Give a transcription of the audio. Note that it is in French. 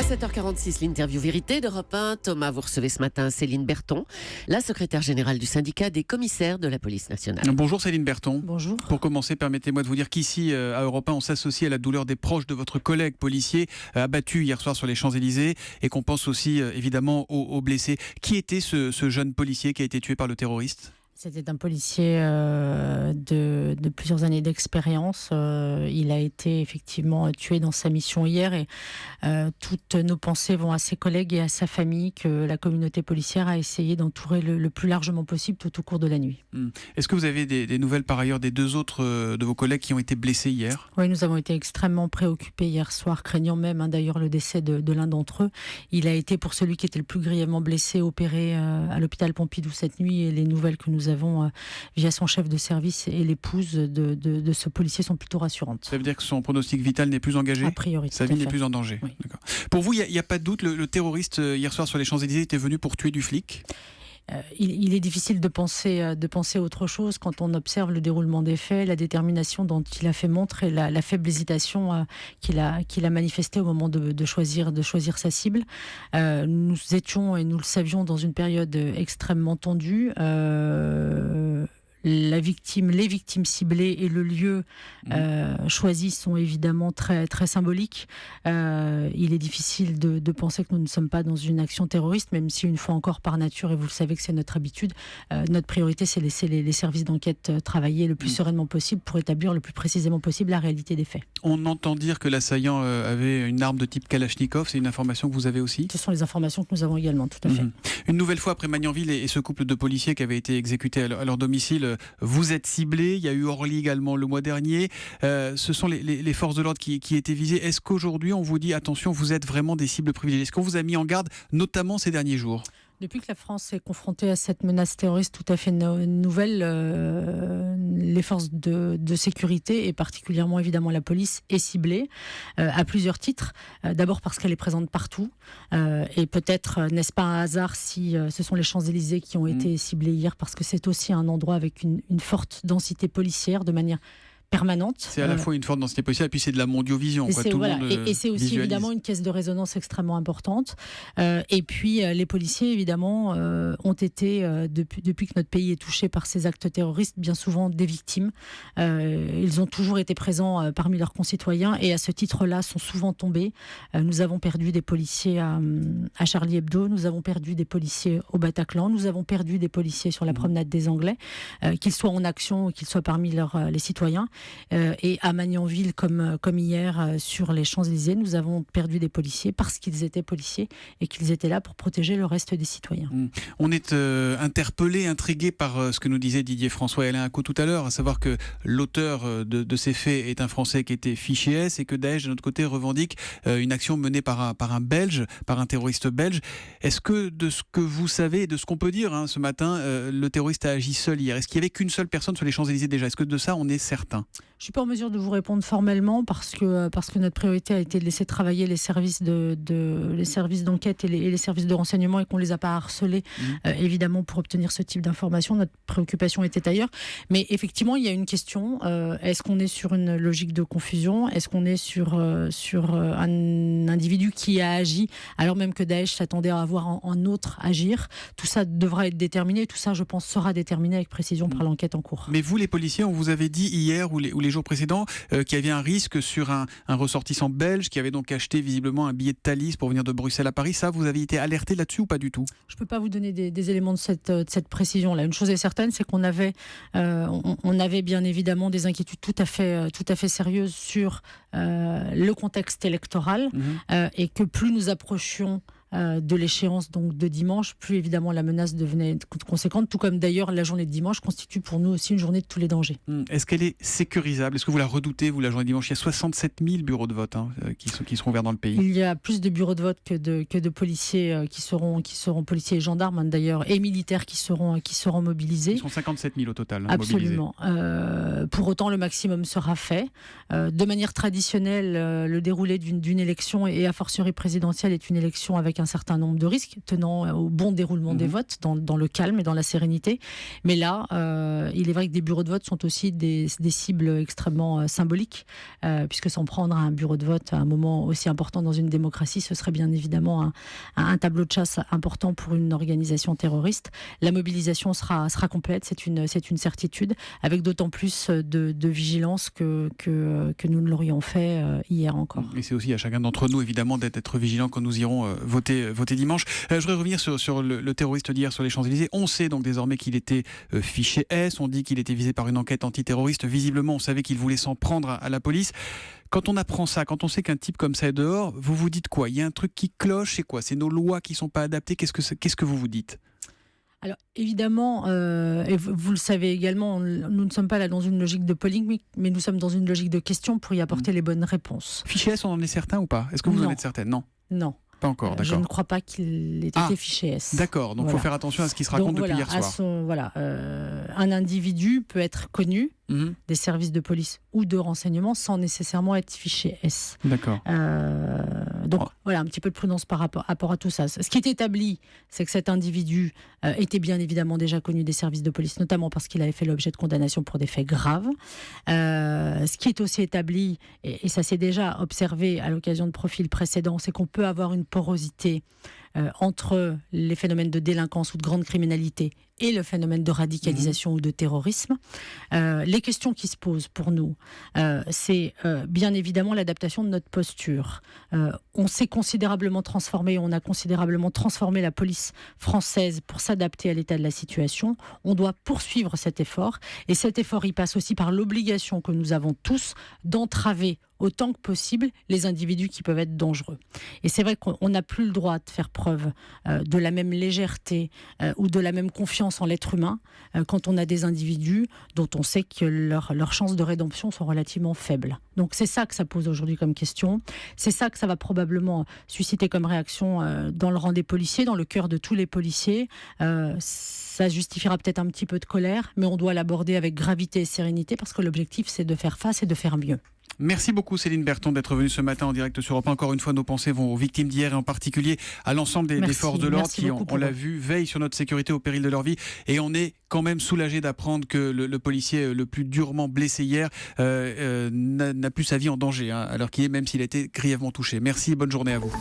À 7h46, l'interview vérité d'Europe 1. Thomas, vous recevez ce matin Céline Berton, la secrétaire générale du syndicat des commissaires de la police nationale. Bonjour Céline Berton. Bonjour. Pour commencer, permettez-moi de vous dire qu'ici, à Europe 1, on s'associe à la douleur des proches de votre collègue policier abattu hier soir sur les Champs-Élysées et qu'on pense aussi évidemment aux blessés. Qui était ce jeune policier qui a été tué par le terroriste ? C'était un policier de plusieurs années d'expérience. Il a été effectivement tué dans sa mission hier et toutes nos pensées vont à ses collègues et à sa famille que la communauté policière a essayé d'entourer le plus largement possible tout au cours de la nuit. Est-ce que vous avez des nouvelles par ailleurs des deux autres de vos collègues qui ont été blessés hier ? Oui, nous avons été extrêmement préoccupés hier soir, craignant même d'ailleurs le décès de l'un d'entre eux. Il a été, pour celui qui était le plus grièvement blessé, opéré à l'hôpital Pompidou cette nuit, et les nouvelles que nous avons via son chef de service et l'épouse de ce policier sont plutôt rassurantes. Ça veut dire que son pronostic vital n'est plus engagé ? A priori, sa vie n'est plus en danger. Oui. D'accord. Pour vous, il n'y a pas de doute, le terroriste hier soir sur les Champs-Élysées était venu pour tuer du flic ? Il est difficile de penser autre chose quand on observe le déroulement des faits, la détermination dont il a fait montre et la faible hésitation qu'il a manifestée au moment de choisir sa cible. Nous étions, et nous le savions, dans une période extrêmement tendue. Les victimes ciblées et le lieu choisi sont évidemment très, très symboliques. Il est difficile de penser que nous ne sommes pas dans une action terroriste, même si une fois encore par nature, et vous le savez que c'est notre habitude, notre priorité c'est laisser les services d'enquête travailler le plus sereinement possible pour établir le plus précisément possible la réalité des faits. On entend dire que l'assaillant avait une arme de type Kalachnikov, c'est une information que vous avez aussi ? Ce sont les informations que nous avons également, tout à fait. Une nouvelle fois après Magnanville et ce couple de policiers qui avait été exécuté à leur domicile, vous êtes ciblés. Il y a eu Orly également le mois dernier. Ce sont les forces de l'ordre qui étaient visées. Est-ce qu'aujourd'hui, on vous dit, attention, vous êtes vraiment des cibles privilégiées ? Est-ce qu'on vous a mis en garde, notamment ces derniers jours ? Depuis que la France est confrontée à cette menace terroriste tout à fait nouvelle, les forces de sécurité, et particulièrement évidemment la police, est ciblée à plusieurs titres. D'abord parce qu'elle est présente partout. Et peut-être, n'est-ce pas un hasard si ce sont les Champs-Élysées qui ont été ciblés hier, parce que c'est aussi un endroit avec une forte densité policière de manière permanente. C'est à la fois une forte densité policière et puis c'est de la mondiovision. Et c'est aussi visualise. Évidemment une caisse de résonance extrêmement importante. Et puis les policiers évidemment ont été, depuis que notre pays est touché par ces actes terroristes, bien souvent des victimes. Ils ont toujours été présents parmi leurs concitoyens et à ce titre-là sont souvent tombés. Nous avons perdu des policiers à Charlie Hebdo, nous avons perdu des policiers au Bataclan, nous avons perdu des policiers sur la promenade des Anglais, qu'ils soient en action ou qu'ils soient parmi les citoyens. Et à Magnanville, comme hier sur les Champs-Élysées, nous avons perdu des policiers parce qu'ils étaient policiers et qu'ils étaient là pour protéger le reste des citoyens. On est interpellé, intrigué par ce que nous disait Didier François et Alain Acco tout à l'heure, à savoir que l'auteur de ces faits est un Français qui était fiché S et que Daesh, de notre côté, revendique une action menée par un Belge, par un terroriste belge. Est-ce que, de ce que vous savez, de ce qu'on peut dire ce matin, le terroriste a agi seul hier ? Est-ce qu'il n'y avait qu'une seule personne sur les Champs-Élysées déjà ? Est-ce que de ça, on est certain ? Je ne suis pas en mesure de vous répondre formellement parce que notre priorité a été de laisser travailler les services d'enquête et les services de renseignement et qu'on ne les a pas harcelés évidemment pour obtenir ce type d'informations. Notre préoccupation était ailleurs. Mais effectivement, il y a une question. Est-ce qu'on est sur une logique de confusion ? Est-ce qu'on est sur un individu qui a agi alors même que Daesh s'attendait à avoir un autre agir ? Tout ça devra être déterminé. Tout ça, je pense, sera déterminé avec précision par l'enquête en cours. Mais vous, les policiers, on vous avait dit hier ou les jours précédents qu'il y avait un risque sur un ressortissant belge qui avait donc acheté visiblement un billet de Thalys pour venir de Bruxelles à Paris. Ça, vous avez été alerté là-dessus ou pas du tout ? Je ne peux pas vous donner des éléments de cette précision-là. Une chose est certaine, c'est qu'on avait bien évidemment des inquiétudes tout à fait sérieuses sur le contexte électoral et que plus nous approchions de l'échéance donc de dimanche, plus évidemment la menace devenait conséquente, tout comme d'ailleurs la journée de dimanche constitue pour nous aussi une journée de tous les dangers. Est-ce qu'elle est sécurisable ? Est-ce que vous la redoutez, vous, la journée de dimanche ? Il y a 67 000 bureaux de vote qui seront ouverts dans le pays. Il y a plus de bureaux de vote que de policiers qui seront policiers et gendarmes d'ailleurs, et militaires qui seront mobilisés. Ils sont 57 000 au total. Absolument. Pour autant, le maximum sera fait. De manière traditionnelle, le déroulé d'une élection, et a fortiori présidentielle, est une élection avec un certain nombre de risques, tenant au bon déroulement des votes, dans le calme et dans la sérénité. Mais là, il est vrai que des bureaux de vote sont aussi des cibles extrêmement symboliques, puisque s'en prendre à un bureau de vote à un moment aussi important dans une démocratie, ce serait bien évidemment un tableau de chasse important pour une organisation terroriste. La mobilisation sera complète, c'est une certitude, avec d'autant plus de vigilance que nous ne l'aurions fait hier encore. Et c'est aussi à chacun d'entre nous, évidemment, d'être vigilant quand nous irons voter dimanche. Je voudrais revenir sur le terroriste d'hier sur les Champs-Élysées. On sait donc désormais qu'il était fiché S, on dit qu'il était visé par une enquête antiterroriste. Visiblement, on savait qu'il voulait s'en prendre à la police. Quand on apprend ça, quand on sait qu'un type comme ça est dehors, vous vous dites quoi? Il y a un truc qui cloche, c'est quoi? C'est nos lois qui ne sont pas adaptées? Qu'est-ce que vous vous dites? Alors évidemment, et vous le savez également, nous ne sommes pas là dans une logique de polémique, mais nous sommes dans une logique de questions pour y apporter les bonnes réponses. Fiché S, on en est certain ou pas? Est-ce que vous en êtes certaine? Non. Non. Pas encore, d'accord. Je ne crois pas qu'il ait été fiché S. D'accord, donc il faut faire attention à ce qui se raconte depuis hier soir. Un individu peut être connu des services de police ou de renseignement sans nécessairement être fiché S. D'accord. Donc voilà, un petit peu de prudence par rapport à tout ça. Ce qui est établi, c'est que cet individu était bien évidemment déjà connu des services de police, notamment parce qu'il avait fait l'objet de condamnations pour des faits graves. Ce qui est aussi établi, et ça s'est déjà observé à l'occasion de profils précédents, c'est qu'on peut avoir une porosité entre les phénomènes de délinquance ou de grande criminalité et le phénomène de radicalisation ou de terrorisme. Les questions qui se posent pour nous, c'est bien évidemment l'adaptation de notre posture. On s'est considérablement transformé, on a considérablement transformé la police française pour s'adapter à l'état de la situation. On doit poursuivre cet effort, et cet effort, il passe aussi par l'obligation que nous avons tous d'entraver autant que possible les individus qui peuvent être dangereux. Et c'est vrai qu'on n'a plus le droit de faire preuve de la même légèreté ou de la même confiance en l'être humain quand on a des individus dont on sait que leurs chances de rédemption sont relativement faibles. Donc c'est ça que ça pose aujourd'hui comme question. C'est ça que ça va probablement susciter comme réaction dans le rang des policiers, dans le cœur de tous les policiers. Ça justifiera peut-être un petit peu de colère, mais on doit l'aborder avec gravité et sérénité parce que l'objectif, c'est de faire face et de faire mieux. Merci beaucoup Céline Berton d'être venue ce matin en direct sur Europe 1. Encore une fois, nos pensées vont aux victimes d'hier et en particulier à l'ensemble des forces de l'ordre qui, on l'a vu, veillent sur notre sécurité au péril de leur vie. Et on est quand même soulagé d'apprendre que le policier le plus durement blessé hier n'a plus sa vie en danger, alors qu'il est, même s'il a été grièvement touché. Merci, bonne journée à vous.